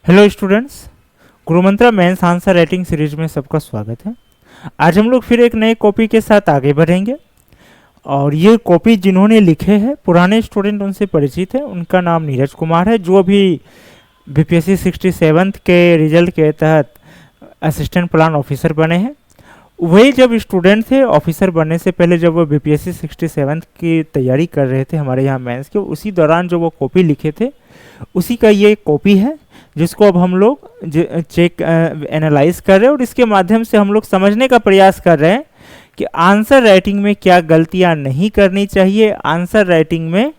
Hello students, Gurumantra mains answer writing series में सबका स्वागत है। आज हम लोग फिर एक नए कॉपी के साथ आगे बढ़ेंगे और ये कॉपी जिन्होंने लिखे हैं पुराने स्टूडेंट उनसे परिचित है। उनका नाम नीरज कुमार है, जो अभी बीपीएससी 67 के रिजल्ट के तहत असिस्टेंट प्लान ऑफिसर बने हैं। वही जब स्टूडेंट थे, ऑफिसर बनने से पहले जब वो बीपीएससी 67 की तैयारी कर रहे थे हमारे यहाँ मेंस के, उसी दौरान जो वो कॉपी लिखे थे उसी का ये कॉपी है, जिसको अब हम लोग चेक एनालाइज कर रहे हैं और इसके माध्यम से हम लोग समझने का प्रयास कर रहे हैं कि आंसर राइटिंग में क्या गलतियां नहीं करनी चाहिए, आंसर राइटिंग में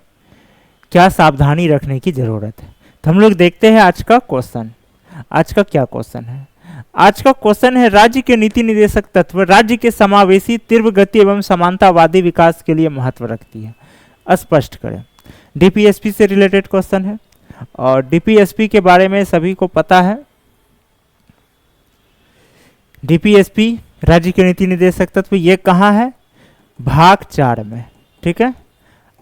क्या सावधानी रखने की ज़रूरत है। तो हम लोग देखते हैं आज का क्वेश्चन। आज का क्या क्वेश्चन है? आज का क्वेश्चन है, राज्य के नीति निर्देशक तत्व राज्य के समावेशी, तीव्र गति एवं समानतावादी विकास के लिए महत्व रखती है, स्पष्ट करें। डीपीएसपी से रिलेटेड क्वेश्चन है और डीपीएसपी के बारे में सभी को पता है। डीपीएसपी राज्य के नीति निर्देशक तत्व ये कहाँ है? भाग 4 में, ठीक है।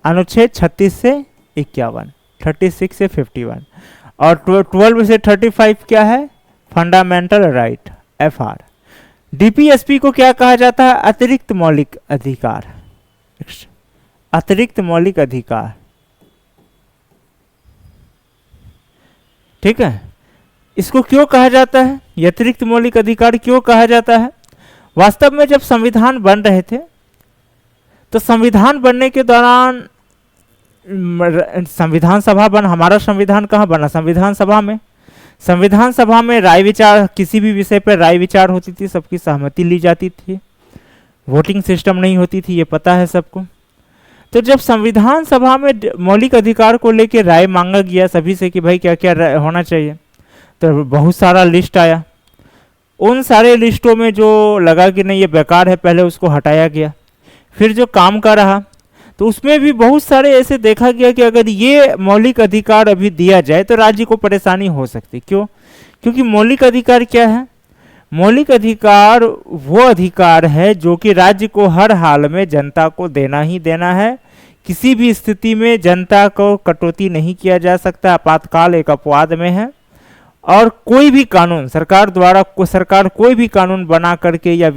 अनुच्छेद 36 से 51, 36 से 51 और 12 से 35 क्या है? Fundamental right, FR. डीपीएसपी को क्या कहा जाता है? अतिरिक्त मौलिक अधिकार, अतिरिक्त मौलिक अधिकार, ठीक है। इसको क्यों कहा जाता है? ये अतिरिक्त मौलिक अधिकार क्यों कहा जाता है? वास्तव में जब संविधान बन रहे थे तो संविधान बनने के दौरान संविधान सभा हमारा संविधान कहाँ बना? संविधान सभा में। संविधान सभा में राय विचार, किसी भी विषय पर राय विचार होती थी, सबकी सहमति ली जाती थी, वोटिंग सिस्टम नहीं होती थी, ये पता है सबको। तो जब संविधान सभा में मौलिक अधिकार को लेकर राय मांगा गया सभी से कि भाई क्या क्या होना चाहिए, तो बहुत सारा लिस्ट आया। उन सारे लिस्टों में जो लगा कि नहीं ये बेकार है, पहले उसको हटाया गया। फिर जो काम का रहा तो उसमें भी बहुत सारे ऐसे देखा गया कि अगर ये मौलिक अधिकार अभी दिया जाए तो राज्य को परेशानी हो सकती। क्यों? क्योंकि मौलिक अधिकार क्या है? मौलिक अधिकार वो अधिकार है जो कि राज्य को हर हाल में जनता को देना ही देना है। किसी भी स्थिति में जनता को कटौती नहीं किया जा सकता, आपातकाल एक अपवाद में है। और कोई भी कानून सरकार द्वारा सरकार कोई भी कानून बना करके या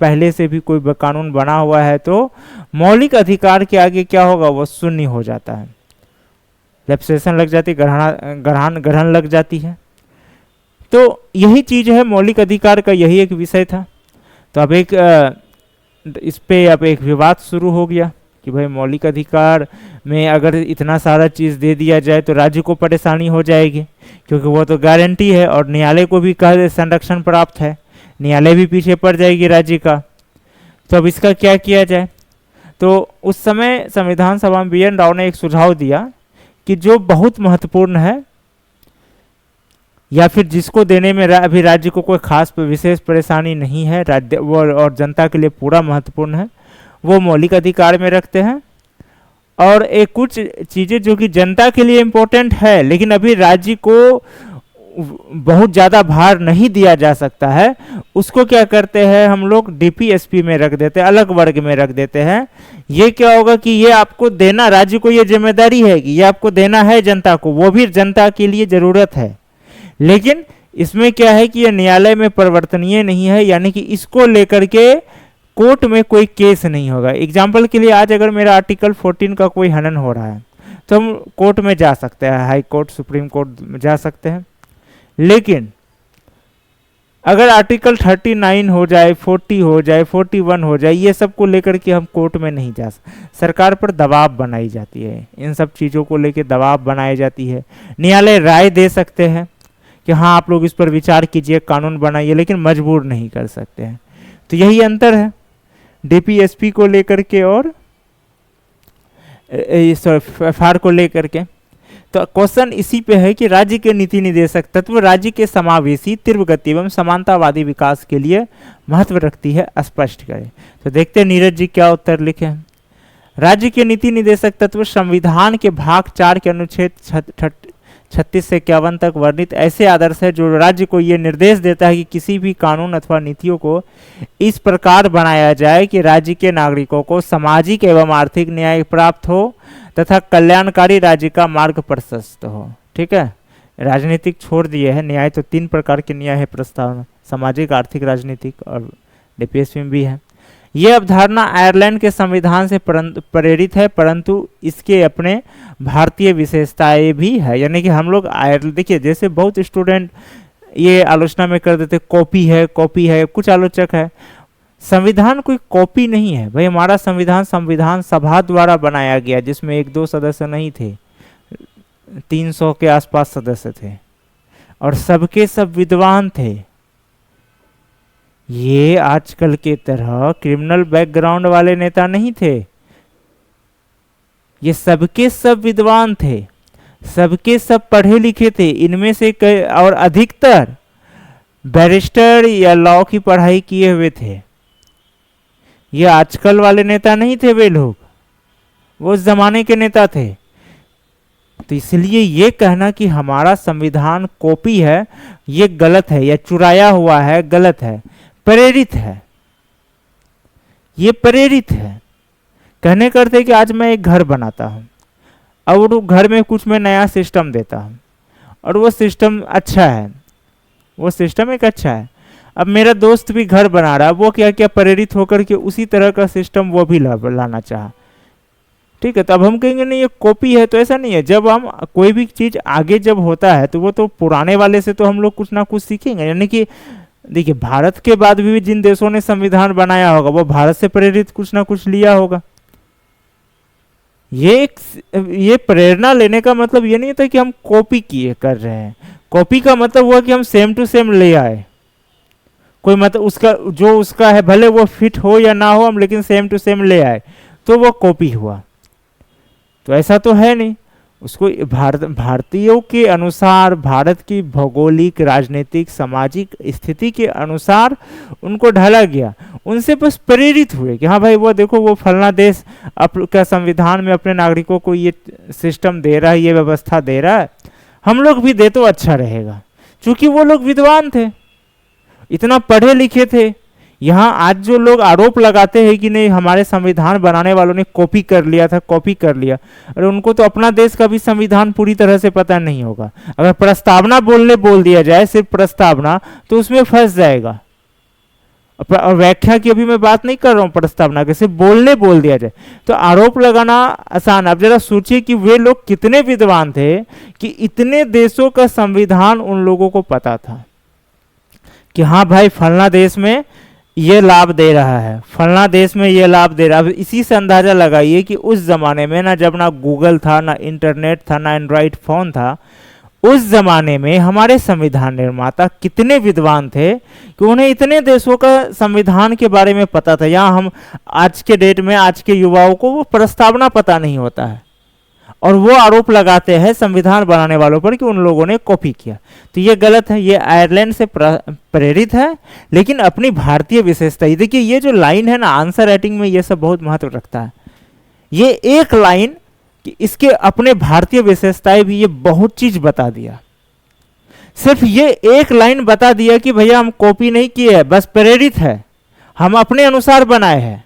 पहले से भी कोई कानून बना हुआ है तो मौलिक अधिकार के आगे क्या होगा? वो शून्य हो जाता है, लेप्सेशन लग जाती, ग्रहण लग जाती है। तो यही चीज है, मौलिक अधिकार का यही एक विषय था। तो अब इस पे अब एक विवाद शुरू हो गया कि भाई मौलिक अधिकार में अगर इतना सारा चीज़ दे दिया जाए तो राज्य को परेशानी हो जाएगी, क्योंकि वो तो गारंटी है और न्यायालय को भी संरक्षण प्राप्त है, न्यायालय भी पीछे पड़ जाएगी राज्य का। तो अब इसका क्या किया जाए? तो उस समय संविधान सभा में BN राव ने एक सुझाव दिया कि जो बहुत महत्वपूर्ण है या फिर जिसको देने में अभी राज्य को कोई खास विशेष परेशानी नहीं है, राज्य वो और जनता के लिए पूरा महत्वपूर्ण है, वो मौलिक अधिकार में रखते हैं। और एक कुछ चीज़ें जो कि जनता के लिए इम्पोर्टेंट है लेकिन अभी राज्य को बहुत ज़्यादा भार नहीं दिया जा सकता है, उसको क्या करते हैं हम लोग? डीपीएसपी में रख देते हैं, अलग वर्ग में रख देते हैं। ये क्या होगा कि ये आपको देना, राज्य को ये जिम्मेदारी है कि ये आपको देना है जनता को, वो भी जनता के लिए ज़रूरत है। लेकिन इसमें क्या है कि ये न्यायालय में परिवर्तनीय नहीं है, यानी कि इसको लेकर के कोर्ट में कोई केस नहीं होगा। एग्जाम्पल के लिए आज अगर मेरा आर्टिकल 14 का कोई हनन हो रहा है तो हम कोर्ट में जा सकते हैं, हाई कोर्ट, सुप्रीम कोर्ट में जा सकते हैं। लेकिन अगर आर्टिकल 39 हो जाए, 40 हो जाए, 41 हो जाए, ये सब को लेकर के हम कोर्ट में नहीं जा सकते। सरकार पर दबाव बनाई जाती है, इन सब चीज़ों को लेकर दबाव बनाई जाती है। न्यायालय राय दे सकते हैं कि हाँ आप लोग इस पर विचार कीजिए, कानून बनाइए, लेकिन मजबूर नहीं कर सकते हैं। तो यही अंतर है डीपीएसपी को लेकर के और एफआर को लेकर के। तो क्वेश्चन इसी पे है कि राज्य के नीति निर्देशक तत्व राज्य के समावेशी, तीव्र गति एवं समानतावादी विकास के लिए महत्व रखती है, स्पष्ट करें। तो देखते हैं नीरज जी क्या उत्तर लिखे हैं। राज्य के नीति निर्देशक तत्व संविधान के भाग 4 के अनुच्छेद 36 से 51 तक वर्णित ऐसे आदर्श है जो राज्य को ये निर्देश देता है कि किसी भी कानून अथवा नीतियों को इस प्रकार बनाया जाए कि राज्य के नागरिकों को सामाजिक एवं आर्थिक न्याय प्राप्त हो तथा कल्याणकारी राज्य का मार्ग प्रशस्त हो। ठीक है, राजनीतिक छोड़ दिए हैं। न्याय तो 3 प्रकार के न्याय है प्रस्तावना, सामाजिक, आर्थिक, राजनीतिक, और डीपीएसपी में भी है। ये अवधारणा आयरलैंड के संविधान से प्रेरित है, परंतु इसके अपने भारतीय विशेषताएं भी है। यानी कि हम लोग आयरलैंड, देखिए जैसे बहुत स्टूडेंट ये आलोचना में कर देते कॉपी है, कुछ आलोचक है, संविधान कोई कॉपी नहीं है भाई। हमारा संविधान संविधान सभा द्वारा बनाया गया, जिसमें 1-2 सदस्य नहीं थे, 300 के आसपास सदस्य थे, और सबके सब विद्वान थे। ये आजकल के तरह क्रिमिनल बैकग्राउंड वाले नेता नहीं थे, ये सबके सब विद्वान थे, सबके सब पढ़े लिखे थे। इनमें से कई और अधिकतर बैरिस्टर या लॉ की पढ़ाई किए हुए थे। ये आजकल वाले नेता नहीं थे, वे लोग वो उस जमाने के नेता थे। तो इसलिए ये कहना कि हमारा संविधान कॉपी है, ये गलत है, या चुराया हुआ है, गलत है। प्रेरित है, ये प्रेरित है। कहने करते कि आज मैं एक घर बनाता हूं और वो घर में कुछ मैं नया सिस्टम देता हूं और वो सिस्टम अच्छा है, वो सिस्टम एक अच्छा है। अब मेरा दोस्त भी घर बना रहा है, वो क्या क्या प्रेरित होकर के उसी तरह का सिस्टम वो भी लाना चाहा, ठीक है। तो अब हम कहेंगे नहीं ये कॉपी है, तो ऐसा नहीं है। जब हम कोई भी चीज आगे जब होता है तो वो तो पुराने वाले से तो हम लोग कुछ ना कुछ सीखेंगे। यानी कि देखिए भारत के बाद भी जिन देशों ने संविधान बनाया होगा वो भारत से प्रेरित कुछ ना कुछ लिया होगा। ये प्रेरणा लेने का मतलब ये नहीं था कि हम कॉपी किए कर रहे हैं। कॉपी का मतलब हुआ कि हम सेम टू सेम ले आए, कोई मतलब उसका जो उसका है भले वो फिट हो या ना हो, हम लेकिन सेम टू सेम ले आए तो वो कॉपी हुआ। तो ऐसा तो है नहीं। उसको भारतीयों के अनुसार, भारत की भौगोलिक, राजनीतिक, सामाजिक स्थिति के अनुसार उनको ढाला गया। उनसे बस प्रेरित हुए कि हाँ भाई वो देखो वो फलना देश का संविधान में अपने नागरिकों को ये सिस्टम दे रहा है, ये व्यवस्था दे रहा है, हम लोग भी दे तो अच्छा रहेगा। क्योंकि वो लोग विद्वान थे, इतना पढ़े लिखे थे। यहाँ आज जो लोग आरोप लगाते हैं कि नहीं हमारे संविधान बनाने वालों ने कॉपी कर लिया था, कॉपी कर लिया, और उनको तो अपना देश का भी संविधान पूरी तरह से पता नहीं होगा। अगर प्रस्तावना बोल दिया जाए, सिर्फ प्रस्तावना, तो उसमें फंस जाएगा। और व्याख्या की अभी मैं बात नहीं कर रहा हूँ प्रस्तावना के, सिर्फ बोल दिया जाए तो आरोप लगाना आसान। अब जरा सोचिए कि वे लोग कितने विद्वान थे कि इतने देशों का संविधान उन लोगों को पता था कि हाँ भाई फलना देश में ये लाभ दे रहा है, फलना देश में ये लाभ दे रहा है। इसी से अंदाजा लगाइए कि उस जमाने में जब ना गूगल था, ना इंटरनेट था, ना एंड्रॉइड फोन था, उस जमाने में हमारे संविधान निर्माता कितने विद्वान थे कि उन्हें इतने देशों का संविधान के बारे में पता था। यहाँ हम आज के डेट में आज के युवाओं को वो प्रस्तावना पता नहीं होता है, और वो आरोप लगाते हैं संविधान बनाने वालों पर कि उन लोगों ने कॉपी किया। तो ये गलत है। ये आयरलैंड से प्रेरित है, लेकिन अपनी भारतीय विशेषता। देखिए ये जो लाइन है ना, आंसर राइटिंग में ये सब बहुत महत्व रखता है। ये एक लाइन कि इसके अपने भारतीय विशेषताएं भी, ये बहुत चीज बता दिया। सिर्फ ये एक लाइन बता दिया कि भैया हम कॉपी नहीं किए है, बस प्रेरित है, हम अपने अनुसार बनाए हैं।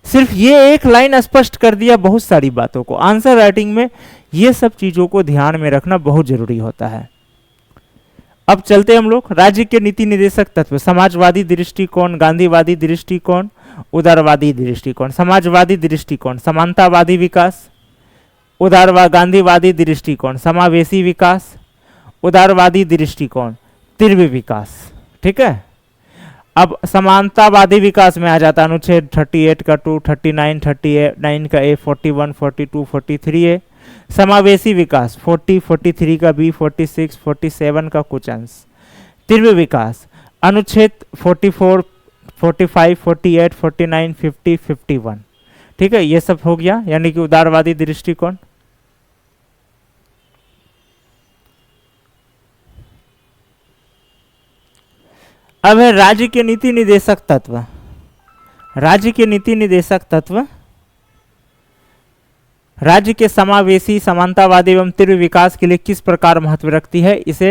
सिर्फ ये एक लाइन स्पष्ट कर दिया बहुत सारी बातों को। आंसर राइटिंग में ये सब चीजों को ध्यान में रखना बहुत जरूरी होता है। अब चलते हम लोग राज्य के नीति निर्देशक तत्व। समाजवादी दृष्टिकोण, गांधीवादी दृष्टिकोण, उदारवादी दृष्टिकोण। समाजवादी दृष्टिकोण समानतावादी विकास, गांधीवादी दृष्टिकोण समावेशी विकास, उदारवादी दृष्टिकोण तीव्र विकास। ठीक है। अब समानतावादी विकास में आ जाता अनुच्छेद 38 का 2, 39, 39 का ए, 41, 42, 43 ए। समावेशी विकास 40, 43 का बी, 46, 47 का कुछ अंश। तीव्र विकास अनुच्छेद 44, 45, 48, 49, 50, 51। ठीक है, ये सब हो गया, यानी कि उदारवादी दृष्टिकोण। अब है राज्य के नीति निर्देशक तत्व। राज्य के नीति निर्देशक तत्व राज्य के समावेशी, समानतावादी एवं तीव्र विकास के लिए किस प्रकार महत्व रखती है, इसे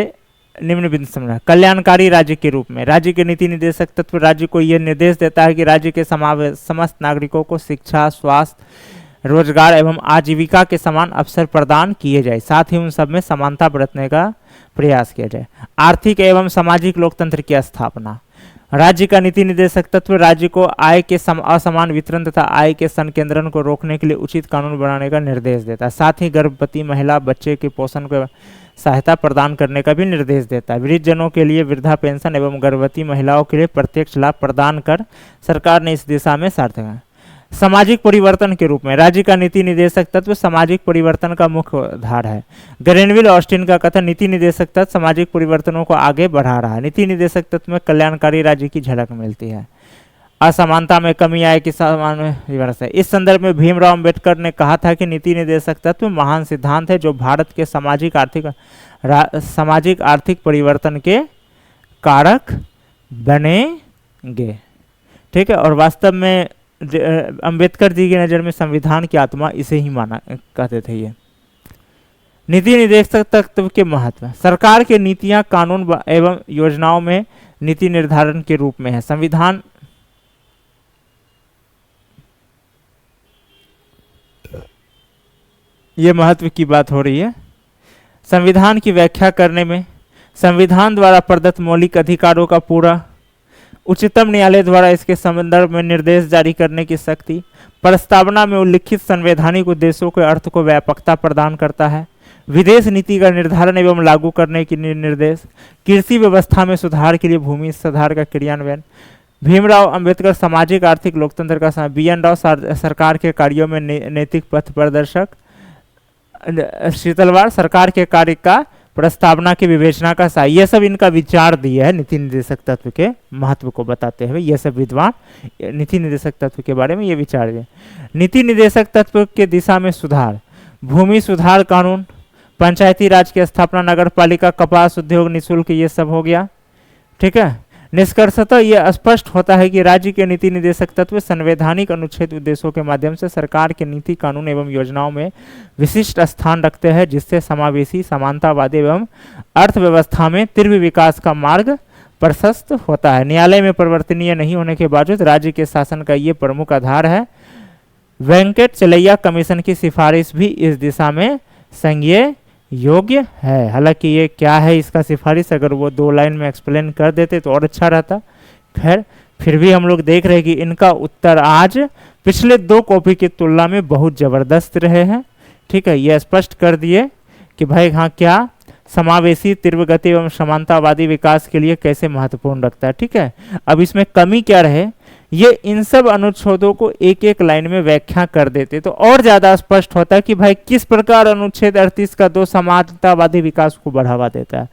निम्न बिंदु समझना। कल्याणकारी राज्य के रूप में राज्य के नीति निर्देशक तत्व राज्य को यह निर्देश देता है कि राज्य के समस्त नागरिकों को शिक्षा, स्वास्थ्य, रोजगार एवं आजीविका के समान अवसर प्रदान किए जाए, साथ ही उन सब में समानता बरतने का प्रयास किया जाए। आर्थिक एवं सामाजिक लोकतंत्र की स्थापना। राज्य का नीति निदेशक तत्व राज्य को आय के असमान वितरण तथा आय के संकेंद्रण को रोकने के लिए उचित कानून बनाने का निर्देश देता है। साथ ही गर्भवती महिला बच्चे के पोषण को सहायता प्रदान करने का भी निर्देश देता है। वृद्धजनों के लिए वृद्धा पेंशन एवं गर्भवती महिलाओं के लिए प्रत्यक्ष लाभ प्रदान कर सरकार ने इस दिशा में सार्थक है। सामाजिक परिवर्तन के रूप में राज्य का नीति निदेशक तत्व सामाजिक परिवर्तन का मुख्य आधार है। ग्रेनविल ऑस्टिन का कथन नीति निदेशक तत्व सामाजिक परिवर्तनों को आगे बढ़ा रहा है। नीति निदेशक तत्व में कल्याणकारी राज्य की झलक मिलती है। असमानता में कमी आय की समान में रिवर्स है। इस संदर्भ में भीमराव अंबेडकर ने कहा था कि नीति निदेशक तत्व महान सिद्धांत है जो भारत के सामाजिक आर्थिक परिवर्तन के कारक बनेंगे। ठीक है, और वास्तव में अंबेडकर जी की नज़र में संविधान की आत्मा इसे ही माना कहते थे। ये नीति निदेशक तत्व के महत्व। सरकार के नीतियां कानून एवं योजनाओं में नीति निर्धारण के रूप में है। संविधान ये महत्व की बात हो रही है। संविधान की व्याख्या करने में संविधान द्वारा प्रदत्त मौलिक अधिकारों का पूरा, उच्चतम न्यायालय द्वारा इसके संदर्भ में निर्देश जारी करने की शक्ति, प्रस्तावना में उल्लिखित संवैधानिक उद्देश्यों के अर्थ को व्यापकता प्रदान करता है। विदेश नीति का निर्धारण एवं लागू करने के निर्देश, कृषि व्यवस्था में सुधार के लिए भूमि सुधार का क्रियान्वयन। भीमराव अंबेडकर सामाजिक आर्थिक लोकतंत्र का बी.एन. राव सरकार के कार्यों में नैतिक पथ प्रदर्शक। शीतलवाड़ सरकार के कार्य का प्रस्तावना की विवेचना का सहाय। ये सब इनका विचार दिया है नीति निदेशक तत्व के महत्व को बताते हुए। ये सब विद्वान नीति निदेशक तत्व के बारे में ये विचार दिए। नीति निदेशक तत्व के दिशा में सुधार, भूमि सुधार कानून, पंचायती राज की स्थापना, नगर पालिका, कपास उद्योग निःशुल्क, ये सब हो गया। ठीक है, निष्कर्षतः यह स्पष्ट होता है कि राज्य के नीति निदेशक तत्व संवैधानिक अनुच्छेद उद्देश्यों के माध्यम से सरकार के नीति कानून एवं योजनाओं में विशिष्ट स्थान रखते हैं, जिससे समावेशी, समानतावादी एवं अर्थव्यवस्था में तीव्र विकास का मार्ग प्रशस्त होता है। न्यायालय में परिवर्तनीय नहीं होने के बावजूद राज्य के शासन का ये प्रमुख आधार है। वेंकट चलैया कमीशन की सिफारिश भी इस दिशा में संज्ञेय योग्य है। हालांकि ये क्या है इसका सिफारिश, अगर वो 2 लाइन में एक्सप्लेन कर देते तो और अच्छा रहता। खैर, फिर भी हम लोग देख रहे हैं कि इनका उत्तर आज पिछले 2 कॉपी की तुलना में बहुत ज़बरदस्त रहे हैं। ठीक है, ये स्पष्ट कर दिए कि भाई हाँ क्या समावेशी, तीव्र गति एवं समानतावादी विकास के लिए कैसे महत्वपूर्ण रखता है। ठीक है, अब इसमें कमी क्या रहे, ये इन सब अनुच्छेदों को एक एक लाइन में व्याख्या कर देते तो और ज्यादा स्पष्ट होता है कि भाई किस प्रकार अनुच्छेद 38 का 2 समानतावादी विकास को बढ़ावा देता है,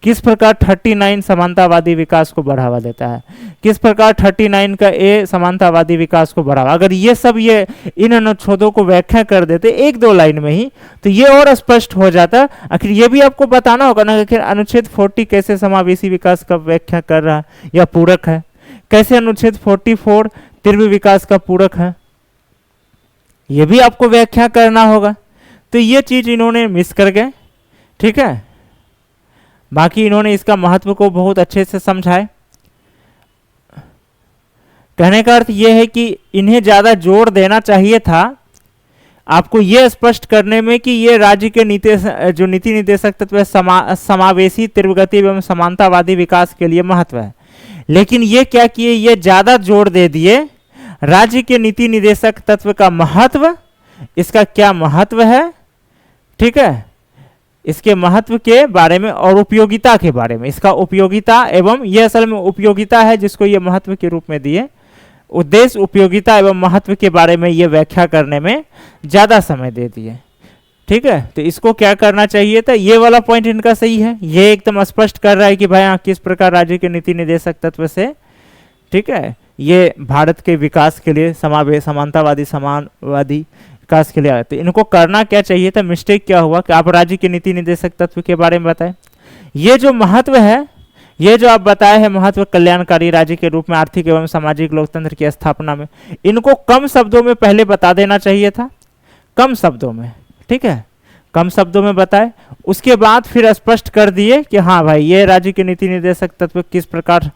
किस प्रकार 39 समानतावादी विकास को बढ़ावा देता है, किस प्रकार 39 का ए समानतावादी विकास को बढ़ावा। अगर ये सब ये इन अनुच्छेदों को व्याख्या कर देते 1-2 लाइन में ही तो ये और स्पष्ट हो जाता। आखिर ये भी आपको बताना होगा ना कि अनुच्छेद 40 कैसे समावेशी विकास का व्याख्या कर रहा है या पूरक है, कैसे अनुच्छेद 44 तीव्र विकास का पूरक है, ये भी आपको व्याख्या करना होगा। तो ये चीज इन्होंने मिस कर गए। ठीक है, बाकी इन्होंने इसका महत्व को बहुत अच्छे से समझाए। कहने का अर्थ यह है कि इन्हें ज्यादा जोर देना चाहिए था आपको यह स्पष्ट करने में कि ये राज्य के नीति निदेशक तत्व समावेशी, तीव्र गति एवं समानतावादी विकास के लिए महत्व है। लेकिन ये क्या किए, ये ज्यादा जोर दे दिए राज्य के नीति निदेशक तत्व का महत्व, इसका क्या महत्व है। ठीक है, इसके महत्व के बारे में और उपयोगिता के बारे में, इसका उपयोगिता एवं यह असल में उपयोगिता है जिसको ये महत्व के रूप में दिए। उद्देश्य, उपयोगिता एवं महत्व के बारे में ये व्याख्या करने में ज्यादा समय दे दिए। ठीक है, तो इसको क्या करना चाहिए था, ये वाला पॉइंट इनका सही है, ये एकदम स्पष्ट कर रहा है कि भाई हाँ किस प्रकार राज्य के नीति निदेशक तत्व से, ठीक है, ये भारत के विकास के लिए समानतावादी विकास के लिए आए। तो इनको करना क्या चाहिए था, मिस्टेक क्या हुआ कि आप राज्य के नीति निदेशक तत्व के बारे में बताएं। ये जो महत्व है, ये जो आप बताए हैं महत्व कल्याणकारी राज्य के रूप में आर्थिक एवं सामाजिक लोकतंत्र की स्थापना में, इनको कम शब्दों में पहले बता देना चाहिए था, कम शब्दों में। ठीक है, कम शब्दों में बताए। उसके बाद फिर स्पष्ट कर दिए कि हाँ भाई ये राज्य के नीति निर्देशक तत्व किस प्रकार,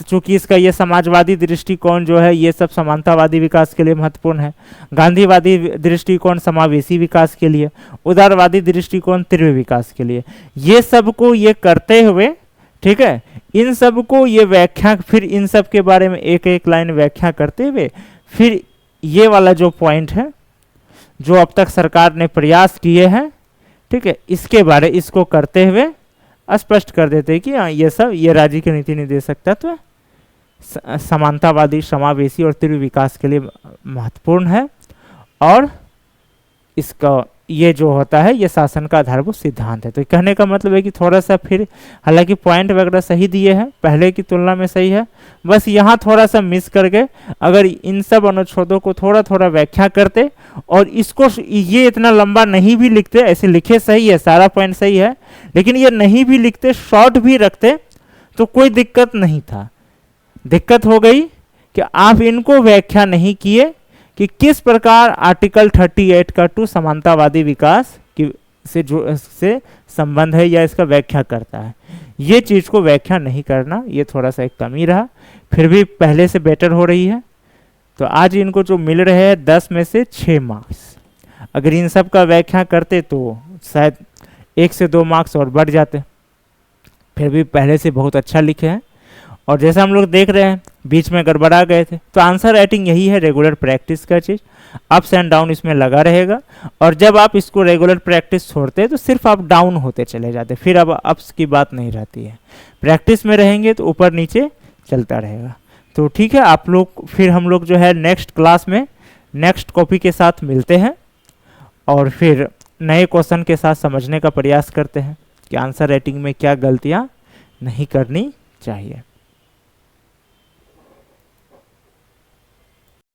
चूंकि इसका ये समाजवादी दृष्टिकोण जो है ये सब समानतावादी विकास के लिए महत्वपूर्ण है, गांधीवादी दृष्टिकोण समावेशी विकास के लिए, उदारवादी दृष्टिकोण तीव्र विकास के लिए, ये सब को ये करते हुए, ठीक है, इन सब को ये व्याख्या, फिर इन सब के बारे में एक एक लाइन व्याख्या करते हुए फिर ये वाला जो पॉइंट है जो अब तक सरकार ने प्रयास किए हैं, ठीक है, इसके बारे इसको करते हुए स्पष्ट कर देते हैं कि हाँ ये सब ये राज्य के नीति निर्देशक तत्व समानतावादी, समावेशी और तीव्र विकास के लिए महत्वपूर्ण है, और इसका ये जो होता है ये शासन का आधारभूत सिद्धांत है। तो कहने का मतलब है कि थोड़ा सा फिर, हालांकि पॉइंट वगैरह सही दिए हैं, पहले की तुलना में सही है, बस यहाँ थोड़ा सा मिस करके अगर इन सब अनुच्छेदों को थोड़ा थोड़ा व्याख्या करते और इसको ये इतना लंबा नहीं भी लिखते, ऐसे लिखे सही है, सारा पॉइंट सही है, लेकिन ये नहीं भी लिखते, शॉर्ट भी रखते तो कोई दिक्कत नहीं था। दिक्कत हो गई कि आप इनको व्याख्या नहीं किए कि किस प्रकार आर्टिकल 38 का 2 समानतावादी विकास की से संबंध है या इसका व्याख्या करता है, ये चीज को व्याख्या नहीं करना, ये थोड़ा सा एक कमी रहा, फिर भी पहले से बेटर हो रही है। तो आज इनको जो मिल रहे हैं 10 में से 6 मार्क्स, अगर इन सब का व्याख्या करते तो शायद 1 से 2 मार्क्स और बढ़ जाते, फिर भी पहले से बहुत अच्छा लिखे हैं। और जैसा हम लोग देख रहे हैं बीच में गड़बड़ा गए थे, तो आंसर राइटिंग यही है, रेगुलर प्रैक्टिस का चीज़, अप्स एंड डाउन इसमें लगा रहेगा, और जब आप इसको रेगुलर प्रैक्टिस छोड़ते हैं तो सिर्फ आप डाउन होते चले जाते, फिर अब अप्स की बात नहीं रहती है। प्रैक्टिस में रहेंगे तो ऊपर नीचे चलता रहेगा। तो ठीक है, आप लोग फिर हम लोग जो है नेक्स्ट क्लास में नेक्स्ट कॉपी के साथ मिलते हैं और फिर नए क्वेश्चन के साथ समझने का प्रयास करते हैं कि आंसर राइटिंग में क्या गलतियाँ नहीं करनी चाहिए।